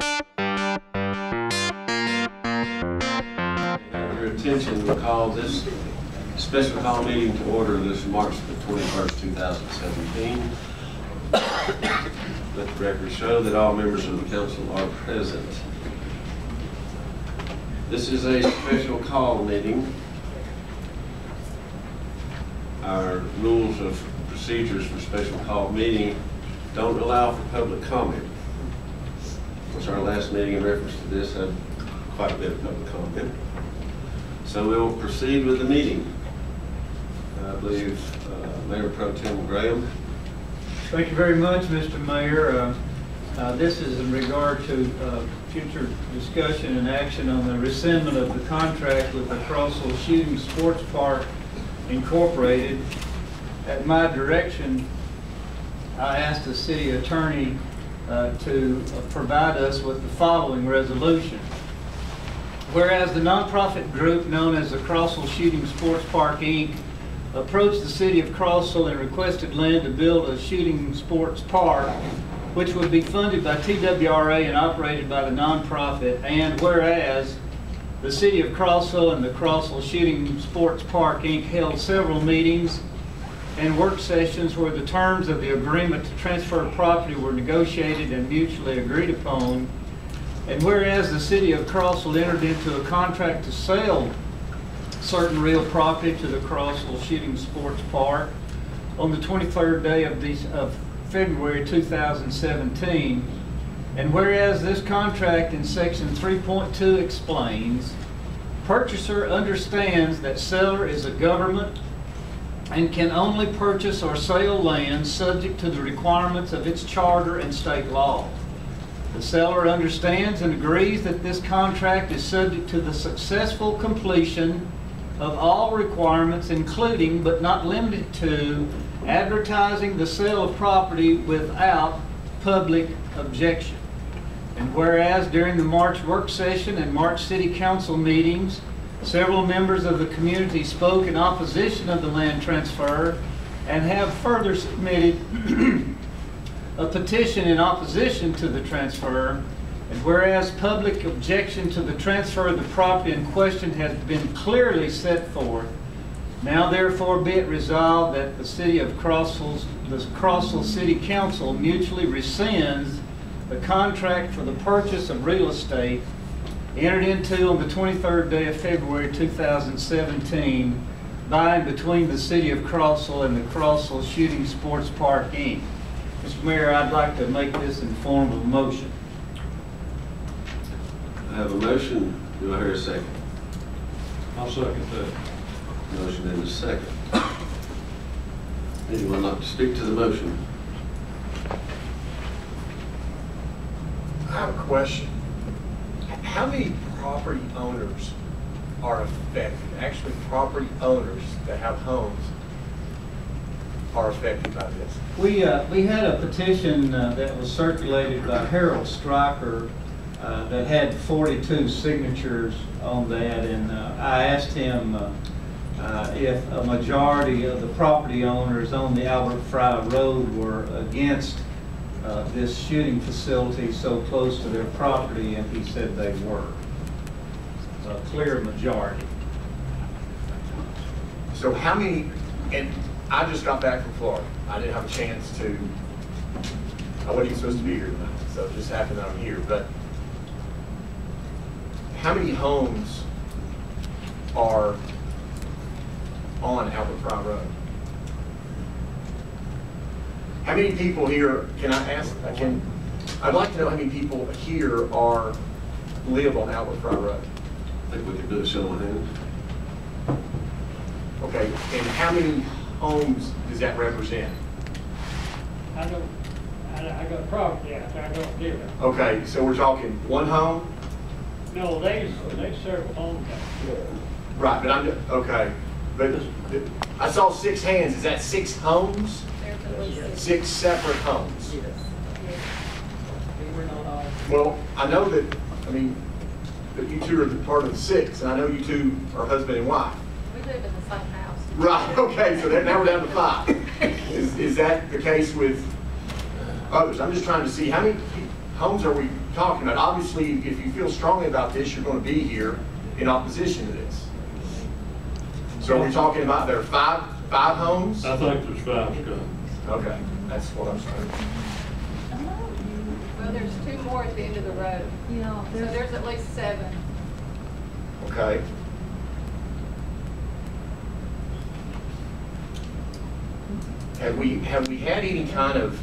Your attention, we call this special call meeting to order this March the 21st, 2017. Let the record show that all members of the council are present. This is a special call meeting. Our rules of procedures for special call meeting don't allow for public comment. Of course, our last meeting in reference to this had quite a bit of public comment. So we will proceed with the meeting. I believe Mayor Pro Tem Graham. Thank you very much, Mr. Mayor. This is in regard to future discussion and action on the rescindment of the contract with the Crossville Shooting Sports Park Incorporated. At my direction, I asked the city attorney to provide us with the following resolution. Whereas the nonprofit group known as the Crossville Shooting Sports Park, Inc. approached the city of Crossville and requested land to build a shooting sports park, which would be funded by TWRA and operated by the nonprofit, and whereas the city of Crossville and the Crossville Shooting Sports Park, Inc. held several meetings and work sessions where the terms of the agreement to transfer property were negotiated and mutually agreed upon, and whereas the city of Crossville entered into a contract to sell certain real property to the Crossville Shooting Sports Park on the 23rd day of February 2017, and whereas this contract in section 3.2 explains, purchaser understands that seller is a government and can only purchase or sell land subject to the requirements of its charter and state law. The seller understands and agrees that this contract is subject to the successful completion of all requirements, including but not limited to advertising the sale of property without public objection. And whereas during the March work session and March City Council meetings, several members of the community spoke in opposition of the land transfer and have further submitted a petition in opposition to the transfer, and whereas public objection to the transfer of the property in question has been clearly set forth, now therefore be it resolved that the city of the Crossville City Council mutually rescinds the contract for the purchase of real estate entered into on the 23rd day of February 2017 by and between the city of Crossville and the Crossville Shooting Sports Park, Inc. Mr. Mayor, I'd like to make this in form of a motion. I have a motion. Do I hear a second? I'll second that. Motion and a second. Anyone like to speak to the motion? I have a question. How many property owners are affected? Actually, property owners that have homes are affected by this? We had a petition that was circulated by Harold Stryker that had 42 signatures on that, and I asked him if a majority of the property owners on the Albert Fry Road were against this shooting facility so close to their property, and he said they were. A clear majority. So how many, and I just got back from Florida. I didn't have a chance to, I wasn't even supposed to be here tonight, so it just happened that I'm here, but how many homes are on Albert Fry Road? How many people here, can I ask, I'd like to know how many people here live on Albert Fry Road. I think we could do a show of hands. Okay, and how many homes does that represent? I got property out there, I don't live there. Okay, so we're talking one home? No, there's several homes out there. Right, but okay. But I saw 6 hands, is that 6 homes? 6 separate homes? Yes. We're not all. Well, I know that, I mean, that you two are the part of the 6, and I know you two are husband and wife. We live in the same house. Right, okay, so now we're down to 5. Is that the case with others? I'm just trying to see how many homes are we talking about? Obviously, if you feel strongly about this, you're going to be here in opposition to this. So we're talking about there are five homes? I think there's 5, Scott. Okay, that's what I'm saying. Well, there's 2 more at the end of the road. Yeah, So there's at least 7. Okay. Have we had any kind of,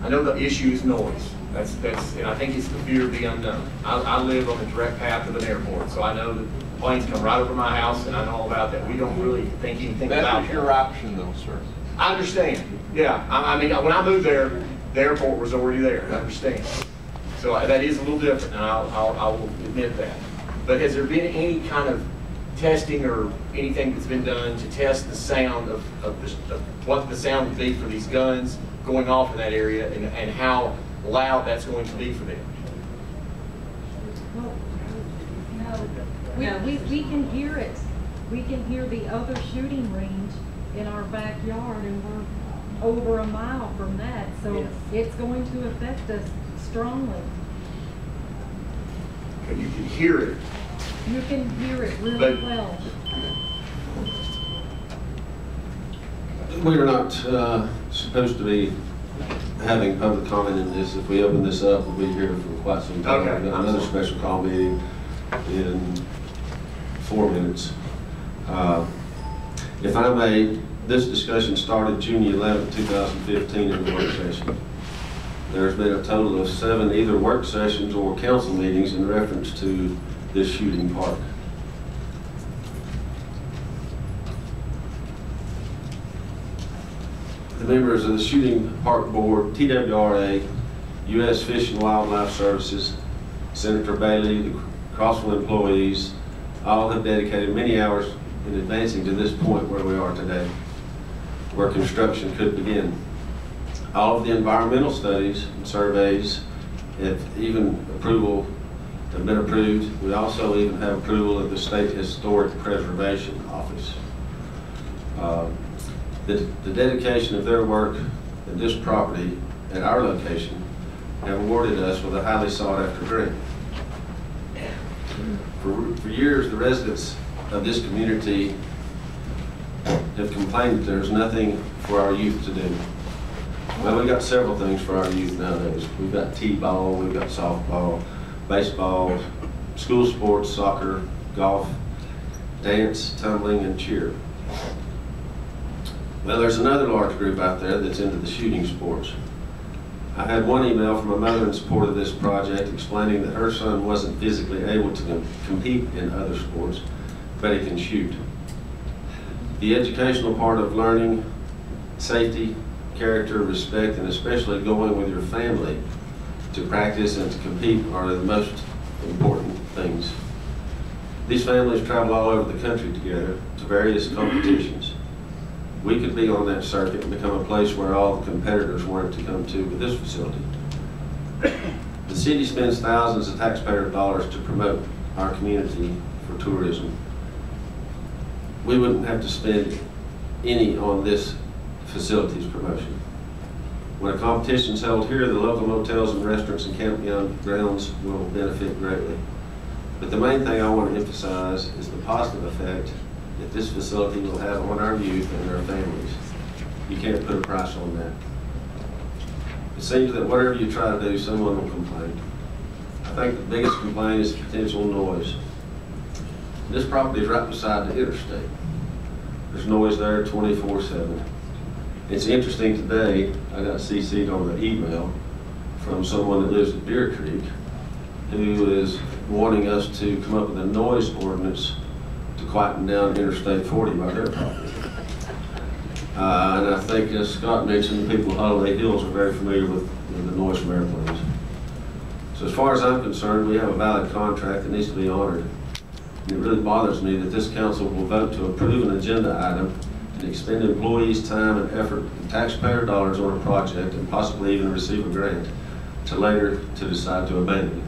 I know the issue is noise. That's, and I think it's the fear of the unknown. I live on the direct path of an airport, so I know that planes come right over my house, and I know all about that. We don't really think anything about That was that. your option though, sir. I understand. Yeah, I mean, when I moved there, the airport was already there. I understand. So that is a little different, and I will admit that. But has there been any kind of testing or anything that's been done to test the sound of what the sound would be for these guns going off in that area, and how loud that's going to be for them? No, we can hear it. We can hear the other shooting range in our backyard, and we're over a mile from that, so Yes. it's going to affect us strongly. You can hear it. You can hear it really But- well. We are not supposed to be having public comment in this. If we open this up, we'll be here for quite some time. Okay. We've got another special call meeting in 4 minutes. If I may, this discussion started June 11, 2015 in the work session. There's been a total of 7 either work sessions or council meetings in reference to this shooting park. The members of the Shooting Park Board, TWRA, U.S. Fish and Wildlife Services, Senator Bailey, the Crossville employees, all have dedicated many hours in advancing to this point where we are today, where construction could begin. All of the environmental studies and surveys have been approved. We also even have approval of the State Historic Preservation Office. The dedication of their work at this property at our location have awarded us with a highly sought after grant. For years, the residents of this community have complained that there's nothing for our youth to do. Well, we've got several things for our youth nowadays. We've got t-ball, we've got softball, baseball, school sports, soccer, golf, dance, tumbling, and cheer. Well, there's another large group out there that's into the shooting sports. I had one email from a mother in support of this project explaining that her son wasn't physically able to compete in other sports, but he can shoot. The educational part of learning safety, character, respect, and especially going with your family to practice and to compete are the most important things. These families travel all over the country together to various competitions. We could be on that circuit and become a place where all the competitors wanted to come to with this facility. The city spends thousands of taxpayer dollars to promote our community for tourism. We wouldn't have to spend any on this facility's promotion. When a competition is held here, the local motels and restaurants and campgrounds will benefit greatly. But the main thing I want to emphasize is the positive effect that this facility will have on our youth and their families. You can't put a price on that. It seems that whatever you try to do, someone will complain. I think the biggest complaint is potential noise. This property is right beside the interstate. There's noise there 24/7. It's interesting today, I got CC'd on the email from someone that lives at Deer Creek who is wanting us to come up with a noise ordinance to quieten down Interstate 40 by their property. And I think, as Scott mentioned, the people of Holiday Hills are very familiar with the noise from airplanes. So as far as I'm concerned, we have a valid contract that needs to be honored. And it really bothers me that this council will vote to approve an agenda item and expend employees' time and effort and taxpayer dollars on a project and possibly even receive a grant to later to decide to abandon it.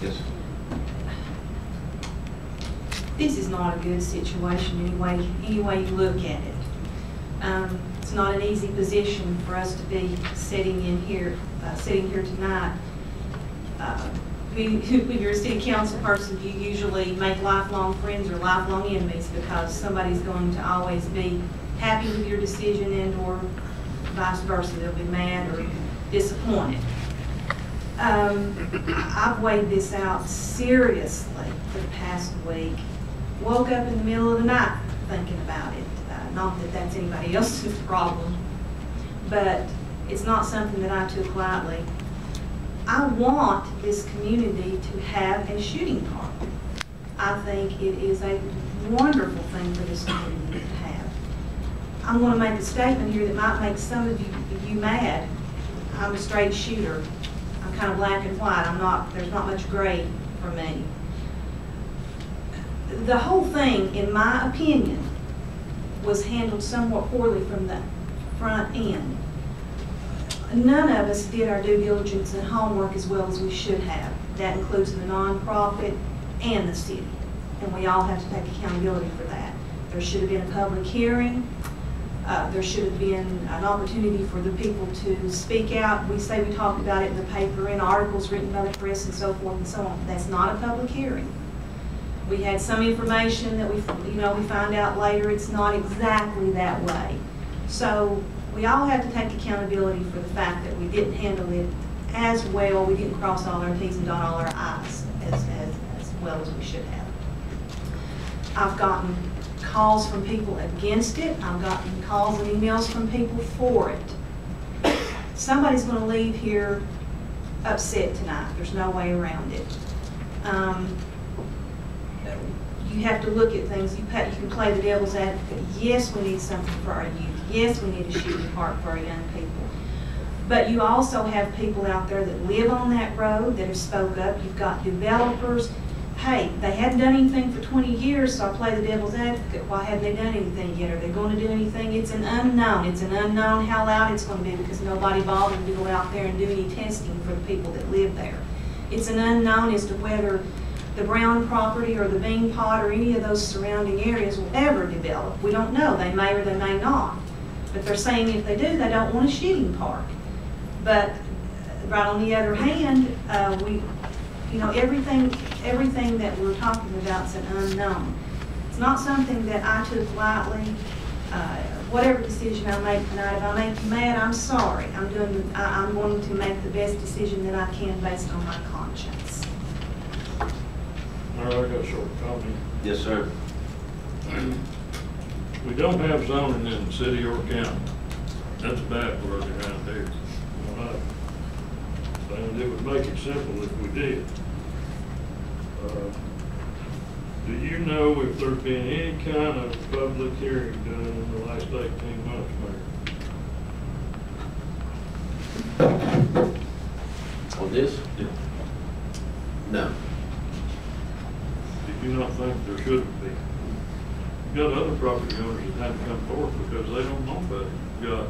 Yes. This is not a good situation any way you look at it. It's not an easy position for us to be sitting here tonight. When you're a city council person, you usually make lifelong friends or lifelong enemies because somebody's going to always be happy with your decision and or vice versa. They'll be mad or disappointed. I've weighed this out seriously for the past week. Woke up in the middle of the night thinking about it. Not that that's anybody else's problem, but it's not something that I took lightly. I want this community to have a shooting park. I think it is a wonderful thing for this community to have. I'm going to make a statement here that might make some of you mad. I'm a straight shooter. I'm kind of black and white. There's not much gray for me. The whole thing, in my opinion, was handled somewhat poorly from the front end. None of us did our due diligence and homework as well as we should have. That includes the nonprofit and the city. And we all have to take accountability for that. There should have been a public hearing. There should have been an opportunity for the people to speak out. We say we talked about it in the paper, in articles written by the press and so forth and so on. That's not a public hearing. We had some information that we find out later it's not exactly that way. So we all have to take accountability for the fact that we didn't handle it as well. We didn't cross all our T's and dot all our I's as well as we should have. I've gotten calls from people against it. I've gotten calls and emails from people for it. Somebody's going to leave here upset tonight. There's no way around it. You have to look at things. You can play the devil's advocate. Yes, we need something for our youth. Yes, we need a shooting park for our young people. But you also have people out there that live on that road that have spoke up. You've got developers. Hey, they hadn't done anything for 20 years, so I play the devil's advocate. Why haven't they done anything yet? Are they going to do anything? It's an unknown. It's an unknown how loud it's going to be because nobody bothered to go out there and do any testing for the people that live there. It's an unknown as to whether the Brown property or the Bean Pot or any of those surrounding areas will ever develop. We don't know. They may or they may not. But they're saying if they do, they don't want a shooting park. But right on the other hand, everything that we're talking about is an unknown. It's not something that I took lightly. Whatever decision I make tonight, if I make you mad, I'm sorry. I'm going to make the best decision that I can based on my conscience. All right, I got a short comment. Yes, sir. We don't have zoning in the city or county. That's a bad word around here. And it would make it simple if we did. Do you know if there's been any kind of public hearing done in the last 18 months, Mayor? On this? Yeah. No. Do you not think there should be? You've got other property owners that haven't come forth because they don't know better. You've got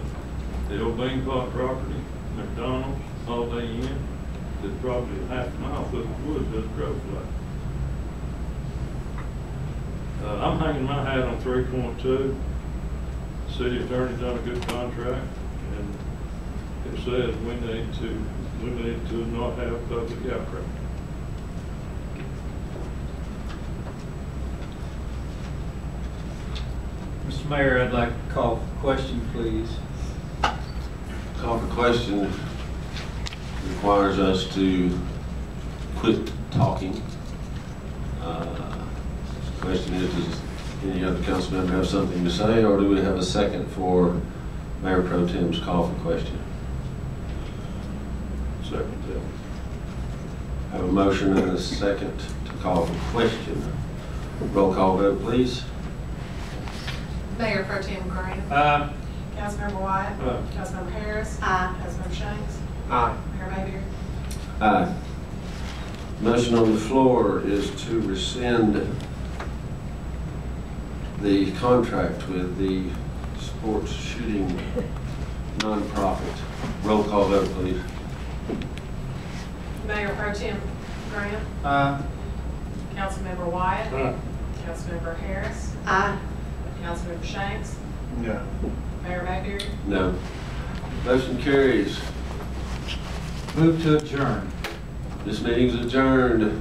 the old Bean Pot property, McDonald's, Holiday Inn, that's probably a half mile through the woods at Crossville. I'm hanging my hat on 3.2. The city attorney's done a good contract, and it says we need to not have public outcry. Mr. Mayor, I'd like to call for question, please. Call for question requires us to quit talking. The question is, does any other council member have something to say, or do we have a second for Mayor Pro Tem's call for question? Second that. Have a motion and a second to call for question. Roll call vote, please. Mayor Pro Tem Grant. Councilmember Wyatt. Aye. Councilmember Harris. Aye. Councilmember Shanks. Aye. Mayor Mayberry. Aye. Motion on the floor is to rescind the contract with the sports shooting nonprofit. Roll call vote, please. Mayor Pro Tem Grant. Councilmember Wyatt. Aye. Councilmember Harris. Aye. Councilmember Shanks. No. Mayor Mayberry. No. Motion carries. Move to adjourn. This meeting's adjourned.